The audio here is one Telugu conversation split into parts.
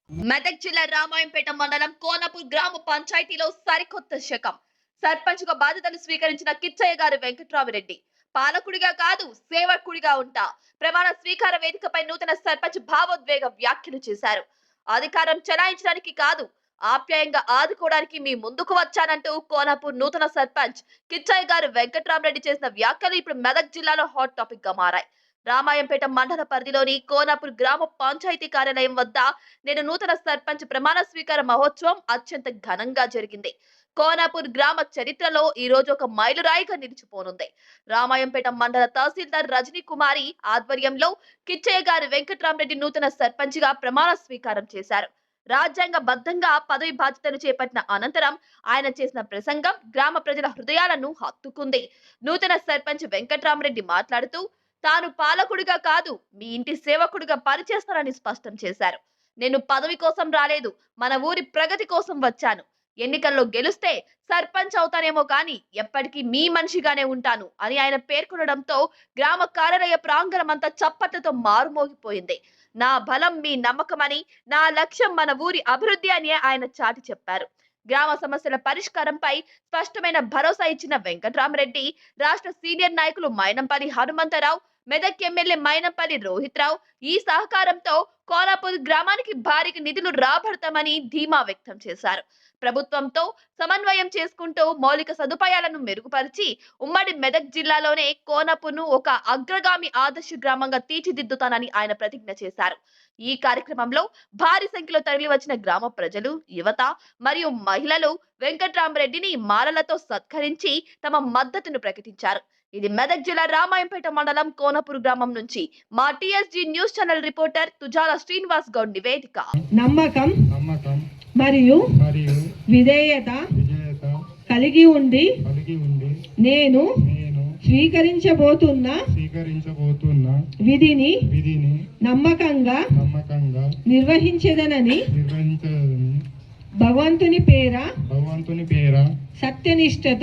మెదక్ జిల్లా రామాయంపేట మండలం కోనపూర్ గ్రామ పంచాయతీలో సరికొత్త శకం. సర్పంచ్ గా బాధ్యతలు స్వీకరించిన కిచ్చయ్య గారు వెంకట్రామిరెడ్డి పాలకుడిగా కాదు సేవకుడిగా ఉంటా ప్రమాణ స్వీకార వేదికపై నూతన సర్పంచ్ భావోద్వేగ వ్యాఖ్యలు చేశారు. అధికారం చెలాయించడానికి కాదు, ఆప్యాయంగా ఆదుకోవడానికి మీ ముందుకు వచ్చానంటూ కోనపూర్ నూతన సర్పంచ్ కిచ్చయ్య గారు వెంకట్రామిరెడ్డి చేసిన వ్యాఖ్యలు ఇప్పుడు మెదక్ జిల్లాలో హాట్ టాపిక్ గా మారాయి. రామాయంపేట మండల పరిధిలోని కోనాపూర్ గ్రామ పంచాయతీ కార్యాలయం వద్ద నేడు నూతన సర్పంచ్ ప్రమాణ స్వీకార మహోత్సవం అత్యంత ఘనంగా జరిగింది. కోనాపూర్ గ్రామ చరిత్రలో ఈ రోజు ఒక మైలురాయిగా నిలిచిపోనుంది. రామాయంపేట మండల తహసీల్దార్ రజనీ కుమారి ఆధ్వర్యంలో కిచ్చయ్య గారి వెంకట్రామరెడ్డి నూతన సర్పంచ్ గా ప్రమాణ స్వీకారం చేశారు. రాజ్యాంగ బద్దంగా పదవి బాధ్యతలు చేపట్టిన అనంతరం ఆయన చేసిన ప్రసంగం గ్రామ ప్రజల హృదయాలను హత్తుకుంది. నూతన సర్పంచ్ వెంకట్రామరెడ్డి మాట్లాడుతూ తాను పాలకుడిగా కాదు, మీ ఇంటి సేవకుడిగా పనిచేస్తానని స్పష్టం చేశారు. నేను పదవి కోసం రాలేదు, మన ఊరి ప్రగతి కోసం వచ్చాను. ఎన్నికల్లో గెలిస్తే సర్పంచ్ అవుతానేమో కానీ ఎప్పటికీ మీ మనిషిగానే ఉంటాను అని ఆయన పేర్కొనడంతో గ్రామ కార్యాలయ ప్రాంగణం అంతా చప్పట్లతో మారుమోగిపోయింది. నా బలం మీ నమ్మకమని, నా లక్ష్యం మన ఊరి అభివృద్ధి అని ఆయన చాటి చెప్పారు. గ్రామ సమస్యల పరిష్కారంపై స్పష్టమైన భరోసా ఇచ్చిన వెంకట్రామరెడ్డి రాష్ట్ర సీనియర్ నాయకులు మైనంపల్లి హనుమంతరావు, మెదక్ ఎమ్మెల్యే మైనంపల్లి రోహిత్ రావు ఈ సహకారంతో కోనాపూర్ గ్రామానికి భారీగా నిధులు రాబడతామని ధీమా వ్యక్తం చేశారు. ప్రభుత్వంతో సమన్వయం చేసుకుంటూ మౌలిక సదుపాయాలను మెరుగుపరిచి ఉమ్మడి మెదక్ జిల్లాలోనే కోనపూర్ను ఒక అగ్రగామి ఆదర్శ గ్రామంగా తీర్చిదిద్దుతానని ఆయన ప్రతిజ్ఞ చేశారు. ఈ కార్యక్రమంలో భారీ సంఖ్యలో తరలి వచ్చిన గ్రామ ప్రజలు, యువత మరియు మహిళలు వెంకట్రామరెడ్డిని మాలలతో సత్కరించి తమ మద్దతును ప్రకటించారు. ఇది మెదక్ జిల్లా రామాయంపేట మండలం కోనపూర్ గ్రామం నుంచి మా TSG news channel reporter Tujala Srinivas Goud నివేదిక. నమ్మకం మరియు విధేయత కలిగి ఉండి నేను స్వీకరించబోతున్న విధిని నమ్మకంగా నిర్వహించేదనని భగవంతుని పేర సత్యనిష్టతో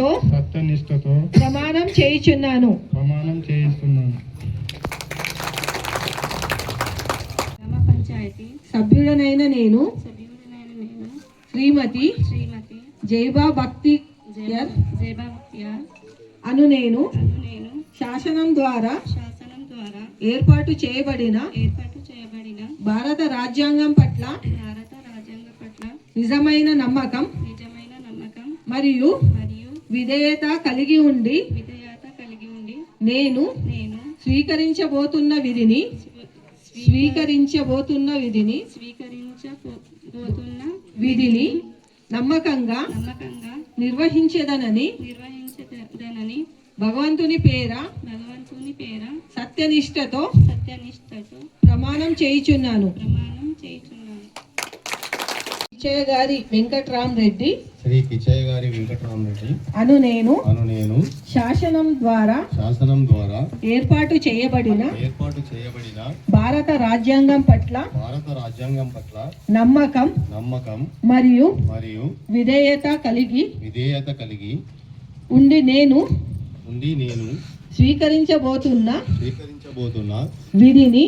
ప్రమాణం చేయుచున్నాను. గ్రామ పంచాయతీ సభ్యుడనైన నేను శ్రీమతి జైబా భక్తియార్ అను నేను శాసనం ద్వారా ఏర్పాటు చేయబడిన భారత రాజ్యాంగం పట్ల నిజమైన నమ్మకం మరియు విధేయత కలిగి ఉండి నేను స్వీకరించబోతున్న విధిని నమ్మకంగా నిర్వహించేదనని భగవంతుని పేర సత్యనిష్టతో ప్రమాణం చేయుచున్నాను. కిచ్చయ్య గారి వెంకట్రామరెడ్డి శ్రీ కిచ్చయ్య గారి వెంకట్రామరెడ్డి అను నేను శాసనం ద్వారా ఏర్పాటు చేయబడిన భారత రాజ్యాంగం పట్ల నమ్మకం మరియు విధేయత కలిగి ఉండి నేను స్వీకరించబోతున్న విధిని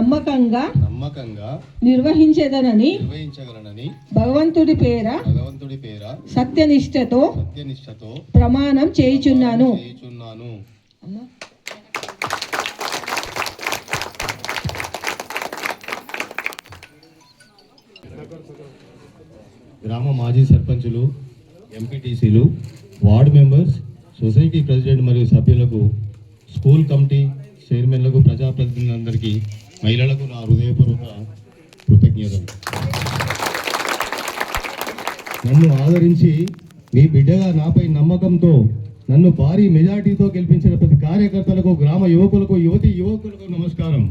నమ్మకంగా నిర్వహించగలనని భగవంతుడి పేర సత్యనిష్టతో ప్రమాణం చేయుచున్నాను. గ్రామ మాజీ సర్పంచులు, ఎంపీటీసీలు, వార్డు మెంబర్స్, సొసైటీ ప్రెసిడెంట్ మరియు సభ్యులకు, స్కూల్ కమిటీ చైర్మన్లకు, ప్రజాప్రతినిధులందరికీ, మహిళలకు నా హృదయపూర్వక కృతజ్ఞతలు. నన్ను ఆదరించి మీ బిడ్డగా నాపై నమ్మకంతో నన్ను భారీ మెజార్టీతో గెలిపించిన ప్రతి కార్యకర్తలకు, గ్రామ యువకులకు, యువకులకు నమస్కారం.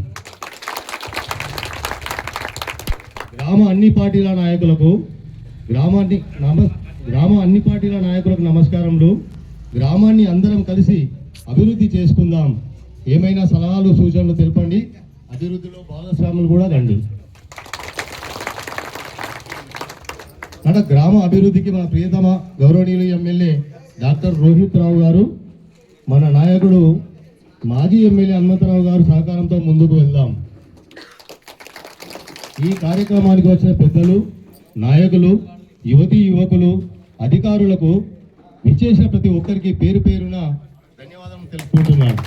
గ్రామ అన్ని పార్టీల నాయకులకు నమస్కారములు. గ్రామాన్ని అందరం కలిసి అభివృద్ధి చేసుకుందాం. ఏమైనా సలహాలు, సూచనలు తెలపండి. అభివృద్ధిలో భాగస్వాములు కూడా రండి. అక్కడ గ్రామ అభివృద్ధికి మన ప్రియతమ గౌరవనీయులు ఎమ్మెల్యే డాక్టర్ రోహిత్ రావు గారు, మన నాయకుడు మాజీ ఎమ్మెల్యే హనుమంతరావు గారు సహకారంతో ముందుకు వెళ్దాం. ఈ కార్యక్రమానికి వచ్చిన పెద్దలు, నాయకులు, యువతీ యువకులు, అధికారులకు విచ్చేసిన ప్రతి ఒక్కరికి పేరు పేరున ధన్యవాదాలు తెలుపుకుంటున్నాను.